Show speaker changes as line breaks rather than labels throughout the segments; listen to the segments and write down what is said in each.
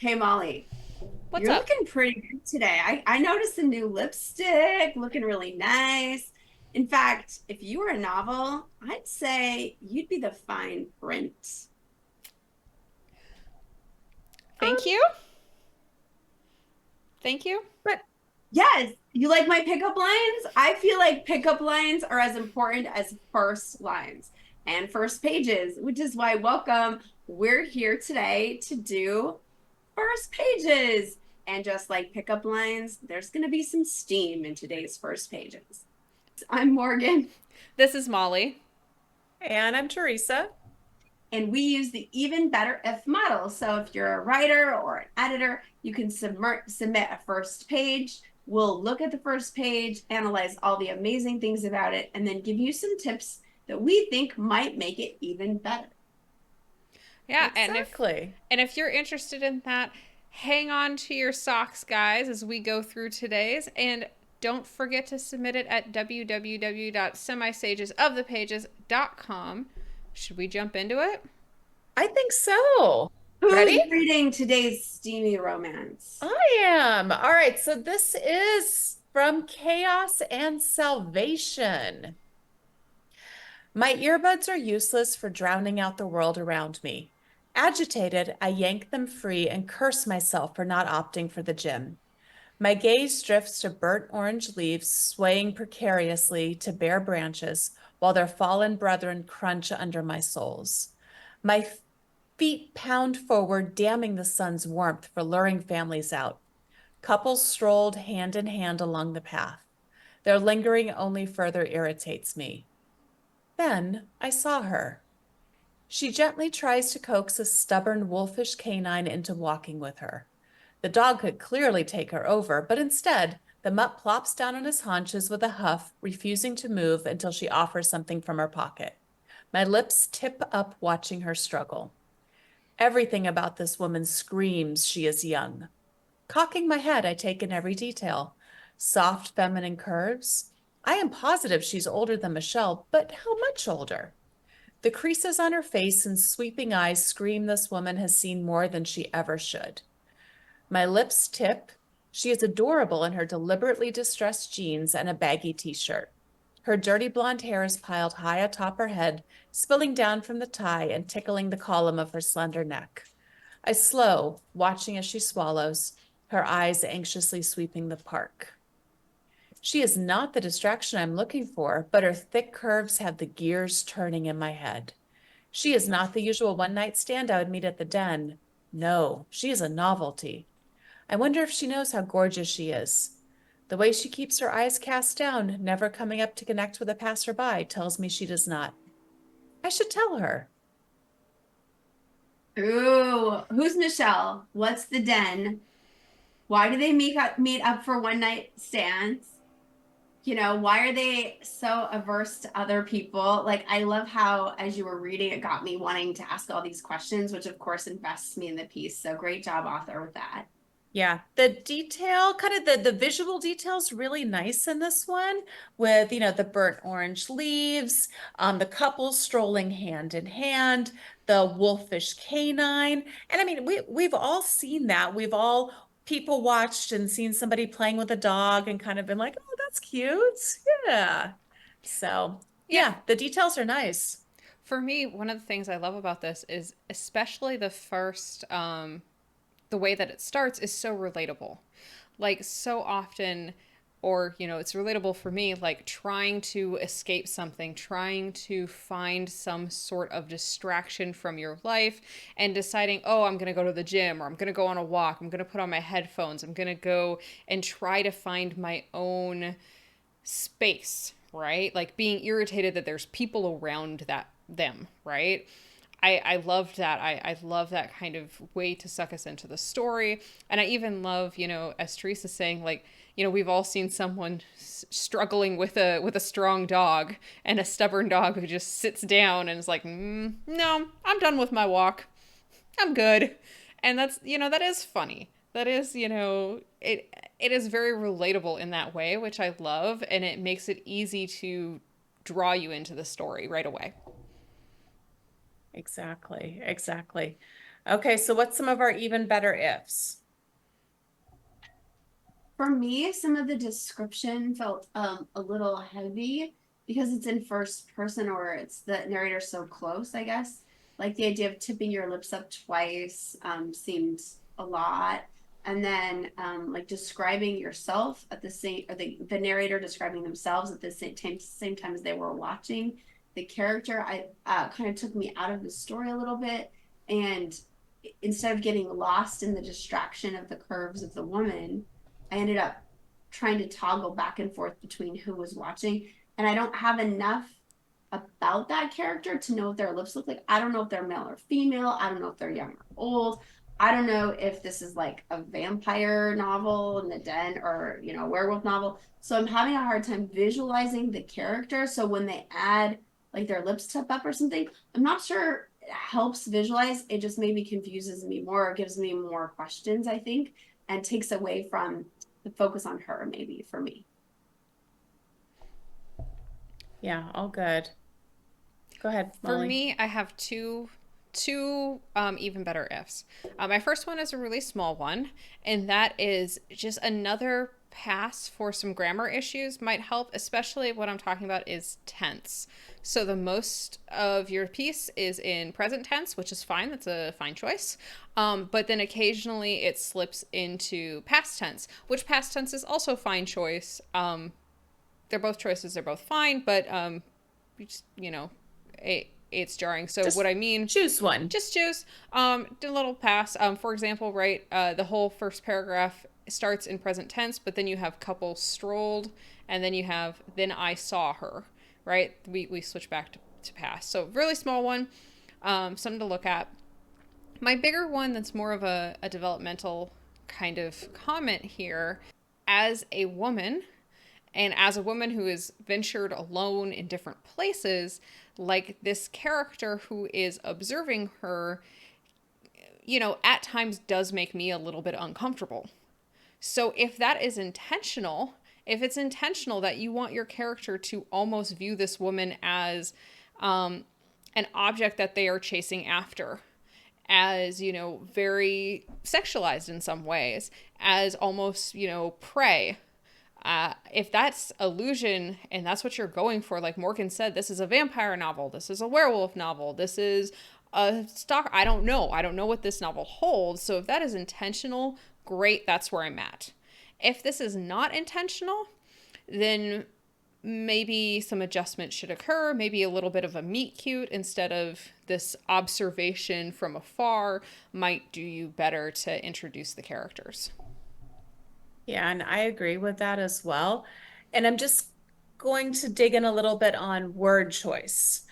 Hey Molly,
What's
you're
up?
looking pretty good today. I noticed a new lipstick, looking really nice. In fact, if you were a novel, I'd say you'd be the fine print.
Thank you. Thank you.
But yes, you like my pickup lines? I feel like pickup lines are as important as first lines and first pages, which is why welcome. We're here today to do first pages. And just like pickup lines, there's going to be some steam in today's first pages. I'm Morgan,
This is Molly.
And I'm Teresa.
and we use the even better if model. So if you're a writer or an editor, you can submit a first page. We'll look at the first page, analyze all the amazing things about it, and then give you some tips that we think might make it even better.
Yeah,
Exactly.
and if you're interested in that, hang on to your socks, guys, as we go through today's, and don't forget to submit it at www.semisagesofthepages.com. Should we jump into it?
I think so.
Who's
Ready?
reading today's steamy romance?
I am. All right. So this is from Chaos and Salvation. My earbuds are useless for drowning out the world around me. Agitated, I yank them free and curse myself for not opting for the gym. My gaze drifts to burnt orange leaves swaying precariously to bare branches while their fallen brethren crunch under my soles. My feet pound forward, damning the sun's warmth for luring families out. Couples strolled hand in hand along the path. Their lingering only further irritates me. Then I saw her. She gently tries to coax a stubborn wolfish canine into walking with her. The dog could clearly take her over, but instead, the mutt plops down on his haunches with a huff, refusing to move until she offers something from her pocket. My lips tip up watching her struggle. Everything about this woman screams she is young. Cocking my head, I take in every detail. Soft feminine curves. I am positive she's older than Michelle, but how much older? The creases on her face and sweeping eyes scream this woman has seen more than she ever should. My lips tip. She is adorable in her deliberately distressed jeans and a baggy t-shirt. Her dirty blonde hair is piled high atop her head, spilling down from the tie and tickling the column of her slender neck. I slow, watching as she swallows, her eyes anxiously sweeping the park. She is not the distraction I'm looking for, but her thick curves have the gears turning in my head. She is not the usual one-night stand I would meet at the den. No, she is a novelty. I wonder if she knows how gorgeous she is. The way she keeps her eyes cast down, never coming up to connect with a passerby, tells me she does not. I should tell her.
Ooh, who's Michelle? What's the den? Why do they meet up for one night stands? Why are they so averse to other people? Like, I love how, as you were reading, it got me wanting to ask all these questions, which of course invests me in the piece. So great job, author, with that.
Yeah, the detail, kind of the visual details really nice in this one with, the burnt orange leaves, the couple strolling hand in hand, the wolfish canine. And I mean, we've all seen that. We've all people watched and seen somebody playing with a dog and kind of been like, "Oh, that's cute." Yeah. So,
Yeah,
yeah, the details are nice.
for me, one of the things I love about this is especially the way that it starts is so relatable. Like, so often, or, it's relatable for me, like trying to escape something, trying to find some sort of distraction from your life and deciding, oh, I'm going to go to the gym or I'm going to go on a walk. I'm going to put on my headphones. I'm going to go and try to find my own space, right? Like being irritated that there's people around them, right? I love that. I love that kind of way to suck us into the story. And I even love, as Teresa's saying, like, we've all seen someone struggling with a strong dog and a stubborn dog who just sits down and is like, no, I'm done with my walk. I'm good. And that's, that is funny. That is, it is very relatable in that way, which I love, and it makes it easy to draw you into the story right away.
Exactly, exactly. Okay, so what's some of our even better ifs?
For me, some of the description felt a little heavy because it's in first person or it's the narrator so close, I guess. Like the idea of tipping your lips up twice seemed a lot. And then like describing yourself at the same, or the narrator describing themselves at the same time as they were watching the character, I kind of took me out of the story a little bit. And instead of getting lost in the distraction of the curves of the woman, I ended up trying to toggle back and forth between who was watching. And I don't have enough about that character to know what their lips look like. I don't know if they're male or female. I don't know if they're young or old. I don't know if this is like a vampire novel in the den or, a werewolf novel. So I'm having a hard time visualizing the character. So when they add like their lips tip up or something, I'm not sure it helps visualize. It just maybe confuses me more or gives me more questions, I think, and takes away from the focus on her, maybe for me.
Yeah, all good. Go ahead,
For
Molly.
me, I have two even better ifs. My first one is a really small one, and that is just another pass for some grammar issues might help, especially what I'm talking about is tense. So the most of your piece is in present tense, which is fine. That's a fine choice. But then occasionally it slips into past tense, which past tense is also fine choice. They're both choices. They're both fine, but you know, it's jarring. So what
Just
I mean,
choose one.
just choose do a little pass. For example, right, the whole first paragraph starts in present tense, but then you have couple strolled, and then you have then I saw her. Right, we switch back to past. So really small one, something to look at. My bigger one that's more of a developmental kind of comment here, as a woman and as a woman who is ventured alone in different places, like this character who is observing her, at times does make me a little bit uncomfortable. So if that is intentional, if it's intentional that you want your character to almost view this woman as an object that they are chasing after, as, very sexualized in some ways, as almost, prey, if that's illusion and that's what you're going for, like Morgan said, this is a vampire novel, this is a werewolf novel, this is a stock. I don't know. I don't know what this novel holds. So if that is intentional, great. That's where I'm at. If this is not intentional, then maybe some adjustment should occur. Maybe a little bit of a meet cute instead of this observation from afar might do you better to introduce the characters.
Yeah, and I agree with that as well. And I'm just going to dig in a little bit on word choice.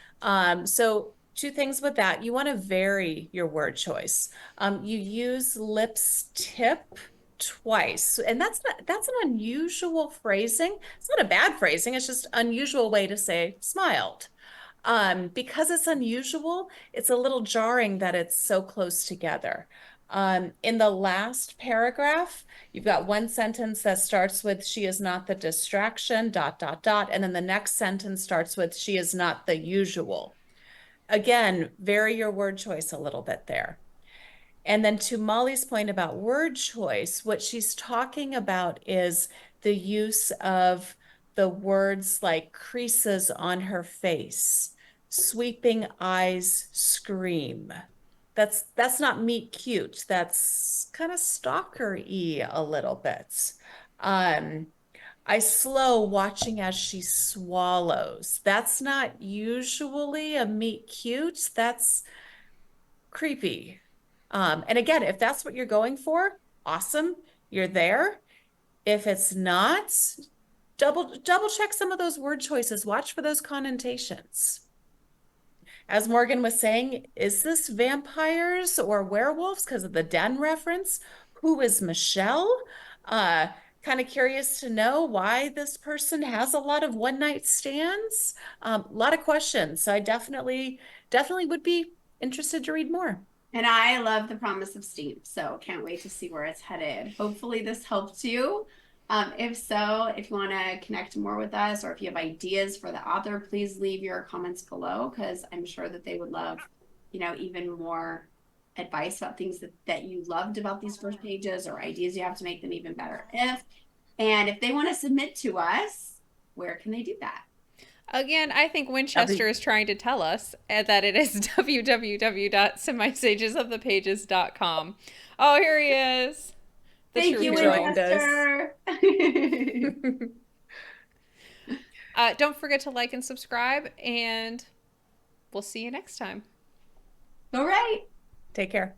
So two things with that. You want to vary your word choice. You use lips tip twice, and that's an unusual phrasing. It's not a bad phrasing, it's just unusual way to say smiled. Because it's unusual, it's a little jarring that it's so close together. In the last paragraph, you've got one sentence that starts with, she is not the distraction, dot, dot, dot. And then the next sentence starts with, she is not the usual. Again, vary your word choice a little bit there. And then to Molly's point about word choice, what she's talking about is the use of the words like creases on her face, sweeping eyes, scream. That's not meet cute. That's kind of stalker-y a little bit. Um, I slow watching as she swallows. That's not usually a meet cute. That's creepy. And again, if that's what you're going for, awesome, you're there. If it's not, double check some of those word choices. Watch for those connotations. As Morgan was saying, is this vampires or werewolves because of the den reference? Who is Michelle? Uh, kind of curious to know why this person has a lot of one night stands. A lot of questions. So I definitely would be interested to read more.
And I love the promise of steam. So can't wait to see where it's headed. Hopefully, this helped you. If so, if you want to connect more with us or if you have ideas for the author, please leave your comments below because I'm sure that they would love, even more advice about things that you loved about these first pages or ideas you have to make them even better. And if they want to submit to us, where can they do that?
Again, I think Winchester
W
is trying to tell us that it is www.semisagesofthepages.com. Oh, here he is. The
Thank
true
you,
He
hero.
joined us.
Winchester.
Don't forget to like and subscribe, and we'll see you next time.
All right.
Take care.